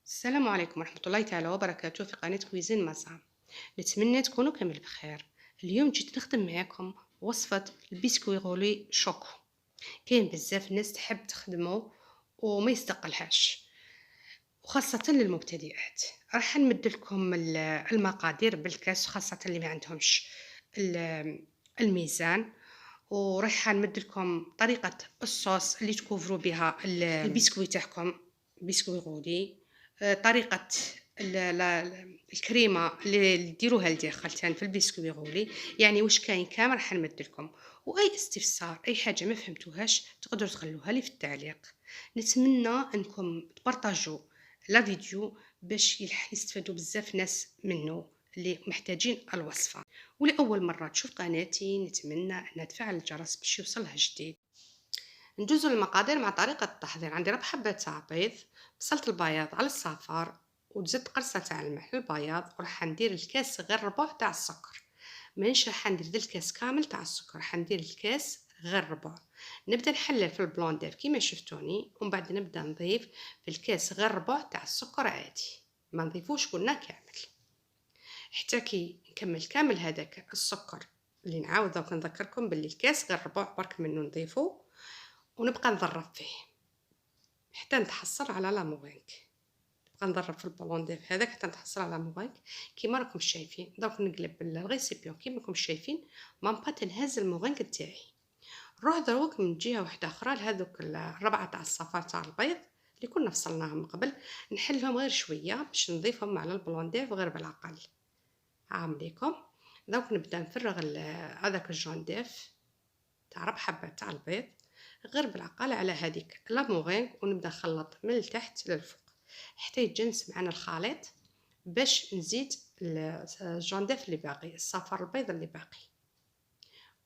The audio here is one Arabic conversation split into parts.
السلام عليكم ورحمة الله تعالى وبركاته في قناة كويزين مسا. نتمنى تكونوا كامل بخير. اليوم جيت نخدم معاكم وصفة البسكوي غولي شوكو. كاين بزاف الناس تحب تخدمه وما يستقلهاش، وخاصة للمبتدئات. راح نمد لكم المقادير بالكاس، خاصة اللي ما عندهمش الميزان. وراح نمد لكم طريقة الصوص اللي تكوفروا بها البسكوي تاعكم، بسكوي غولي. طريقة الكريمة اللي ديروها لداخل تان في البسكوي غولي، يعني واش كاين كامل راح نمد لكم. واي استفسار اي حاجة ما فهمتوهاش تقدروا تخلوها لي في التعليق. نتمنى انكم تبارطاجوا لا فيديو باش يستفادوا بزاف ناس منه اللي محتاجين الوصفة. ولأول مرة تشوف قناتي نتمنى أنها تفعل الجرس باش يوصلها جديد. ندوزو للمقادير مع طريقة التحضير. عندي 4 حبات تاع بيض، بصلت البياض على الصفار، وزدت قرصة تاع الملح البياض، وراح ندير الكاس غير ربع تاع السكر. مانيش راح ندير ذا الكاس كامل تاع السكر، راح ندير الكاس غير ربع. نبدا نحلل في البلوندير كيما شفتوني، ومن بعد نبدا نضيف في الكاس غير ربع تاع السكر عادي، ما نضيفوش قلنا كامل حتى كي نكمل كامل هذاك السكر. اللي نعاود دوك نذكركم باللي الكاس غير ربع برك منو نضيفو، ونبقى نضرب فيه حتى نتحصل على لا موغينك. نبقى نضرب في البلوندير هذاك حتى نتحصل على موغينك كيما راكم شايفين. دوك نقلب الغيسيبيون كيما راكم شايفين، ما تنهز الموغينك تاعي. نروح دروك من جهه واحده اخرى لهذوك الربعه تاع الصفار تاع البيض اللي كنا فصلناهم من قبل، نحلهم غير شويه باش نضيفهم على البلوندير غير بالعقل. عامليكم دوك نبدا نفرغ هذاك الجون ديف تاع 4 حبات تاع البيض غير بالعقل على هذيك لاموغين، ونبدا نخلط من التحت للفوق حتى يتجنس معنا الخليط، باش نزيد الجون ديف اللي باقي، الصفار البيض اللي باقي.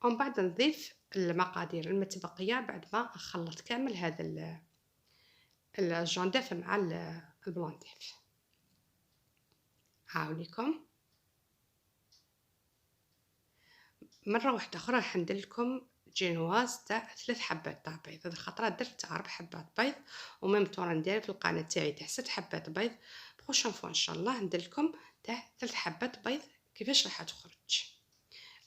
ومن بعد نضيف المقادير المتبقيه بعد ما اخلط كامل هذا الجون ديف مع البلون ديف. هاوليكم مره واحده اخرى راح ندير لكم جينواز تاع 3 حبات تاع بيض. هذه الخطره درت تاع 4 حبات بيض، وميم طور ندير في القناه تاعي تاع 6 حبات بيض. بروشان فوا ان شاء الله ندير لكم تاع 3 حبات بيض كيفاش راح تخرج.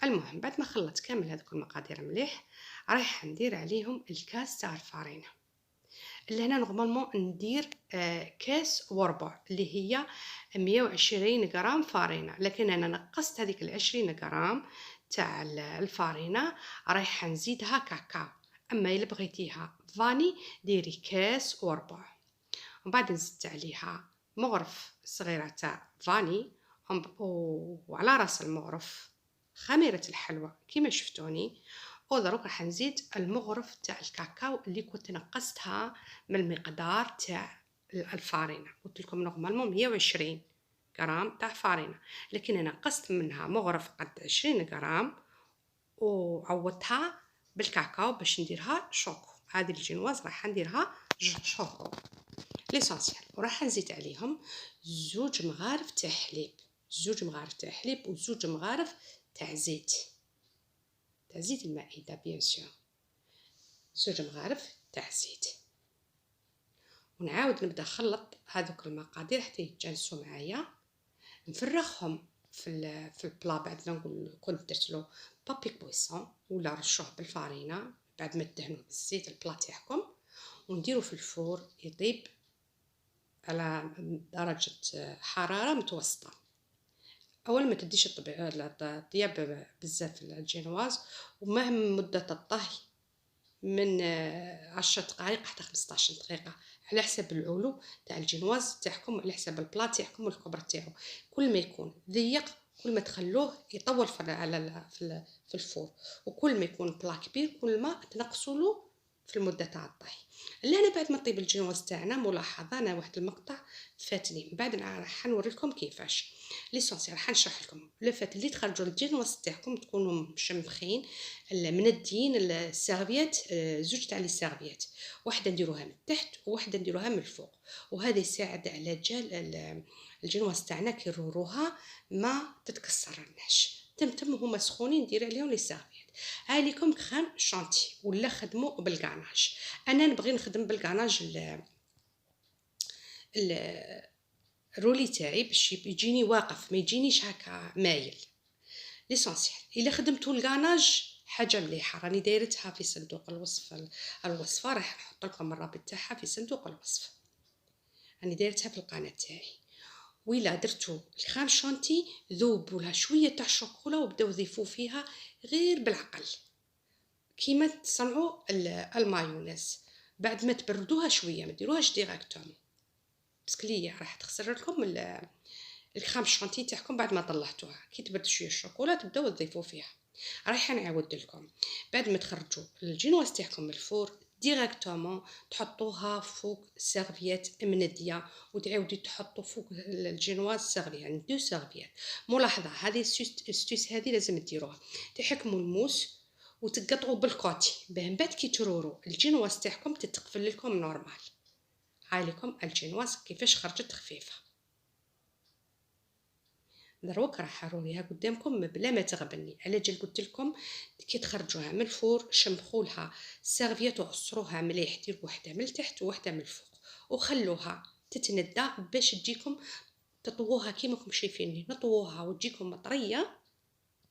المهم بعد ما خلطت كامل هذوك المقادير مليح، رايح ندير عليهم الكاس تاع الفارينه. اللي هنا نورمالمون ندير كاس وربع اللي هي 120 غرام فارينة، لكن انا نقصت هذيك 20 غرام تاع الفارينة، رايحه نزيدها كاكاو. اما الا بغيتيها فاني ديري كاس وربع. ومن بعد نزيد عليها مغرف صغيره تاع فاني، وعلى راس المغرف خميره الحلوى كيما شفتوني. ودروك راح نزيد المغرف تاع الكاكاو اللي كنت نقصتها من المقدار تاع الفارينه. قلت لكم نورمالمون 120 غرام تاع فارينه، لكن انا نقصت منها مغرف قد 20 غرام، وعوضتها بالكاكاو باش نديرها شوكو. هذه الجينواز راح نديرها شوكو ليسونسيال. وراح نزيد عليهم 2 مغارف تاع حليب، 2 مغارف تاع حليب و2 مغارف تاع زيت، تاع زيت المائدة بيان سور. 2 مغارف تاع زيت. ونعاود نبدا نخلط هذوك المقادير حتى يتجانسوا معايا. نفرغهم في البلا بعد ما كنت درت له بابي بويسون ولا رشوه بالفارينه بعد ما تدهنوه بالزيت البلا تاعكم، ونديرو في الفور يطيب على درجه حراره متوسطه. اول ما تديش الطياب بزاف الجينواز، ومهم مده الطهي من 10 دقائق حتى 15 دقيقه على حسب العلو تاع الجينواز تاعكم، على حسب البلا تاعكم والكبر تاعو. كل ما يكون ضيق كل ما تخلوه يطول في الفور، وكل ما يكون بلا كبير كل ما تنقصوا له في المده تاع الطهي. لهنا بعد ما طيب الجينواز تاعنا، ملاحظه انا واحد المقطع فاتني من بعد راح نوريكم كيفاش. ليسونسيال راح نشرح لكم لفات اللي تخرجوا الجينواز تاعكم تكونوا مشمخين منديين السيرفيات. 2 تاع لي سيرفيات، واحده نديروها من التحت وواحده نديروها من الفوق، وهذا يساعد على جال الجينواز تاعنا كي نروروها ما تتكسرناش. تم هما سخونين ندير عليهم لي سيرفيات. هاليكم كريم شانتي ولا خدموا بالغاناج. انا نبغي نخدم بالغاناج الرولي تاعي باش يجيني واقف، ما يجينيش هكا مايل. ليسونسيال الا خدمتو الكاناج حاجه مليحه، راني دايرتها في صندوق الوصفه، راح نحط لكم الرابط تاعها في صندوق الوصف. راني دايرتها في القناه تاعي. وإلا درتو الخام شانتي ذوبوا لها شويه تاع الشوكولا وبداو ضيفوا فيها غير بالعقل كيما تصنعوا المايونيز. بعد ما تبردوها شويه، ما ديروهاش ديريكتوم باسكو لي راح تخسر لكم الكريم شانتي تاعكم. بعد ما طلعتوها كي تبرد شويه الشوكولا تبداو تضيفوا فيها. رايحه نعاود لكم بعد ما تخرجوا الجينواز تاعكم من الفور ديريكتومون تحطوها فوق سيرفيات منديه وتعاودوا تحطوا فوق الجينواز سيرفيات، يعني دو سيرفيات. ملاحظه هذه الستوس هذه لازم ديروها تحكموا الموس وتقطعوا بالكوتي باه من بعد كي تروروا الجينواز تاعكم تتقفل لكم نورمال. هاي لكم الجينواز كيفاش خرجت خفيفه. دروك راح نوريها قدامكم بلا ما تغبني. على جال قلت لكم كي تخرجوها من الفور شمخوا لها سيرفيات وعصروها مليح، ديروا وحده من التحت ووحده من الفوق وخلوها تتندى باش تجيكم تطووها كيما راكم شايفيني. نطووها وتجيكم مطريه،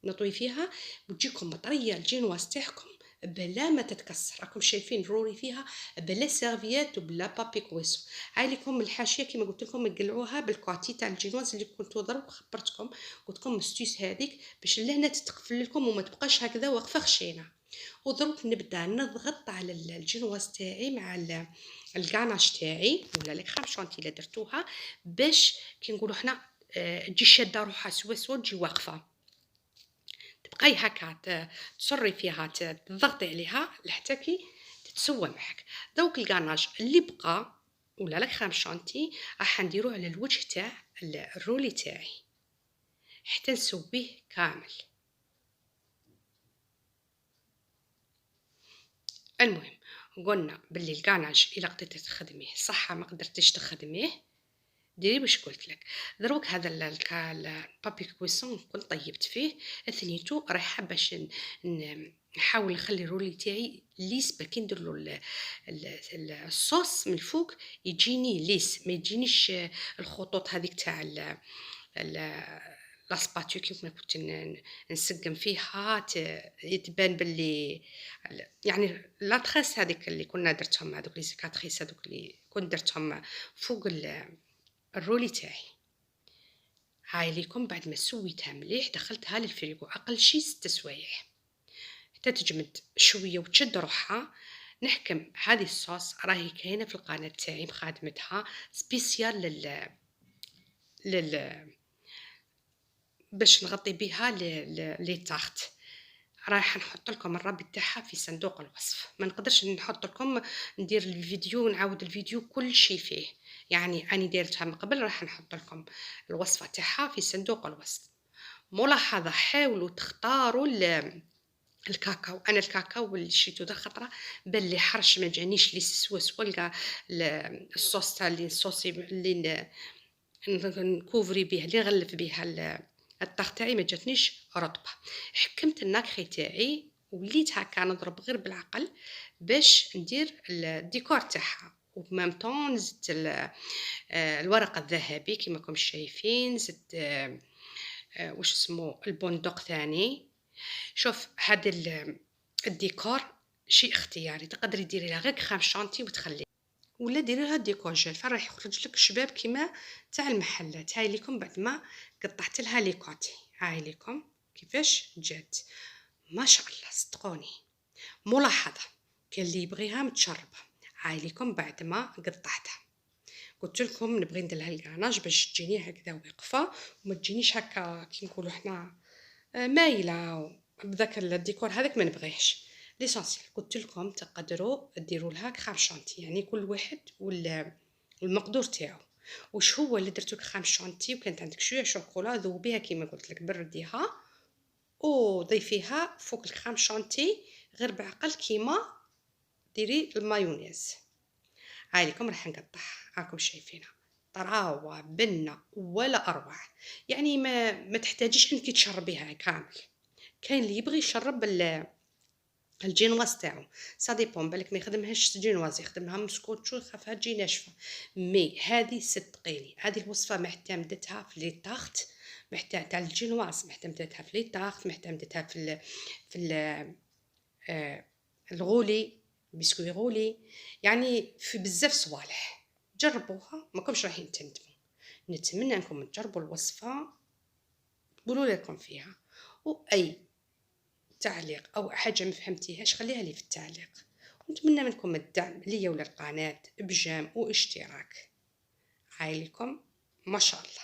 نطوي فيها وتجيكم مطريه الجينواز تاعكم بلا ما تتكسر. راكم شايفين الروري فيها بلا سيرفيات وبلا بابي كويسو. هاي لكم الحاشيه كيما قلت لكم نقلعوها بالكواتي تاع الجينواز اللي كنت ضرب خبرتكم. قلت لكم ستيس هذيك باش لهنا تتقفل لكم وما تبقاش هكذا واقفه خشينه. ودروك نبدا نضغط على الجينواز تاعي مع الكاناش تاعي ولا الكريم شانتي اللي درتوها باش كي نقولوا حنا تجي شاده روحها سوا سوا تجي واقفه. تبقاي هكا تصري فيها تضغطي عليها لحتى كي تتسوى معك. دوك الكاناج اللي بقى ولا الكريم شانتي راح نديرو على الوجه تاع الرولي تاعي حتى نسويه كامل. المهم قلنا باللي الكاناج الا قدرتي تخدميه صح، ما قدرتيش تخدميه ديري واش قلت لك. دروك هذا البابي كويسون كنت طيبت فيه اثنيتو رايحه باش نحاول نخلي الرولي تاعي ليس كي ندير له الصوص من الفوق يجيني ليس، ما يجينيش الخطوط هذيك تاع لاسباتو كيما كنت نسقم فيها يتبان باللي يعني لا تريس هذيك اللي كنا درتهم، هذوك لي سيكاتريس هذوك اللي كنت درتهم فوق الرولي تاعي. هاي ليكم بعد ما سويتها مليح دخلتها للفريغو اقل شي 6 سوايع حتى تجمد شويه وتشد روحها. نحكم هذه الصوص راهي كاينه في القناه تاعي مخادمتها سبيسيال لل باش نغطي بها لي تارت. راح نحط لكم الرابط تاعها في صندوق الوصف. ما نقدرش نحط لكم ندير الفيديو نعاود الفيديو كل شيء فيه، يعني اني ديرتها من قبل. راح نحط لكم الوصفه تاعها في صندوق الوصف. ملاحظه حاولوا تختاروا الكاكاو. انا الكاكاو اللي شريته ده خطره بل لي حرش ما جانيش لي سوا سوا الصوص تاع اللي صوصي اللي نكوفري به اللي نغلف بها الطاق تاعي ما جاتنيش رطبه. حكمت الناكخي تاعي وليت هكا نضرب غير بالعقل باش ندير الديكور تاعها. ومام طون زدت الورق الذهبي كما راكم شايفين. زدت واش اسمه البندق ثاني. شوف هذا الديكور شيء اختياري، تقدري ديري لها غير كريم شانتي وتخلي ولا ديري لها ديكور جيل فراح يخرج لك شباب كيما تاع المحلات. هاي ليكم بعد ما قطعت لها لي كوتي. هاي ليكم كيفاش جات ما شاء الله صدقوني. ملاحظه كان اللي يبغيها متشربه. هاي ليكم بعد ما قطعتها قلت لكم نبغي ندير لها الكراناج باش تجيني هكذا واقفه وما تجينيش هكا كي نقولوا حنا مايله بذاك الديكور هذاك ما نبغيهش. ليسونسيال قلت لكم تقدروا ديروا لها كريم شانتي، يعني كل واحد والمقدور تاعو. وش هو اللي درتو كريم شانتي وكانت عندك شويه شوكولا ذوبيها كيما قلت لك برديها وضيفيها فوق الكريم شانتي غير بعقل كيما ديري المايونيز. هاي لكم راح نقطعها راكم شايفينها طراوه بنه ولا اروع. يعني ما تحتاجيش انك تشربيها كامل. كاين اللي يبغي يشرب الجينواز تاعو سا ديبون، بالك ما يخدمهاش جينواز يخدمها مسكوتشو يخافها تجي ناشفه. مي هذه صدقيني هذه الوصفه معتمدتها في لي طاخت، تاع الجينواز معتمدتها في لي طاخت، معتمدتها في آه، الغولي، بسكوي غولي، يعني في بزاف صوالح. جربوها ماكمش رايحين تندموا. نتمنى انكم تجربوا الوصفه تقولوا لكم فيها، واي تعليق او حاجه ما فهمتيهاش خليها لي في التعليق. ونتمنى منكم الدعم ليا وللقناه بجام واشتراك. عايلكم ما شاء الله.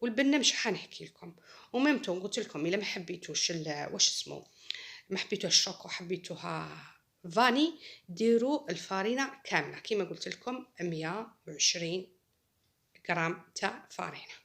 والبرنامج حنحكي لكم وميمتو قلت لكم الا ما حبيتوش واش اسمه، ما حبيتوها الشوكو حبيتوها فاني، ديروا الفارينه كامله كما قلت لكم 120 غرام تاع فارينه.